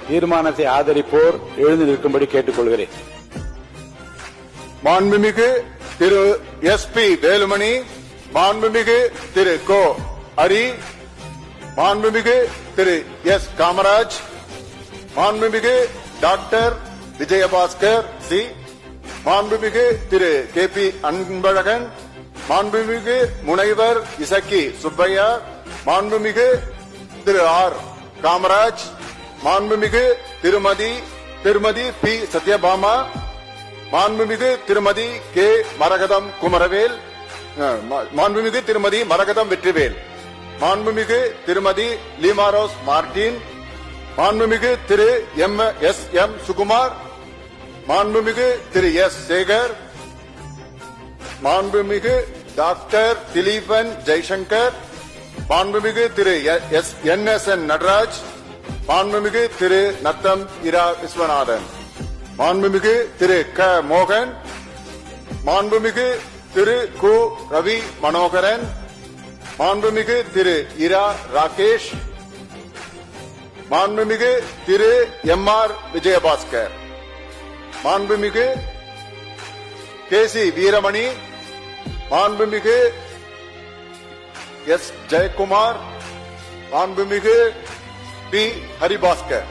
தீர்மானத்தை ஆதரிப்போர் எழுந்து நிற்கும்படி கேட்டுக்கொள்கிறேன். மாண்புமிகு திரு எஸ்.பி. வேலுமணி, மாண்புமிகு திரு கோ. ஹரி, மாண்புமிகு திரு எஸ். காமராஜ், மாண்புமிகு டாக்டர் விஜயபாஸ்கர் சி, மாண்புமிகு திரு கே.பி. அன்பழகன், மாண்புமிகு முனைவர் இசக்கி சுப்பையா, மாண்புமிகு திரு ஆர். காமராஜ், மாண்புமிகு திருமதி பி. சத்யபாமா, மாண்புமிகு திருமதி கே. மரகதம் குமரவேல், மாண்புமிகு திருமதி மரகதம் வெற்றிவேல், மாண்புமிகு திருமதி லீமாரோஸ் மார்டின், மாண்புமிகு திரு எம். சுகுமார், மாண்புமிகு திரு எஸ். சேகர், மாண்புமிகு டாக்டர் திலீபன் ஜெய்சங்கர், மாண்புமிகு திரு என்.எஸ்.என். நடராஜ், மாண்புமிகு திரு நத்தம் இரா விஸ்வநாதன், மாண்புமிகு திரு க. மோகன், மாண்புமிகு திரு கு. ரவி மனோகரன், மாண்புமிகு திரு இரா ராகேஷ், மாண்புமிகு திரு எம்.ஆர். விஜயபாஸ்கர், மாண்புமிகு கே.சி. வீரமணி, மாண்புமிகு எஸ். ஜெயக்குமார், மாண்புமிகு பி. ஹரிபாஸ்கர்.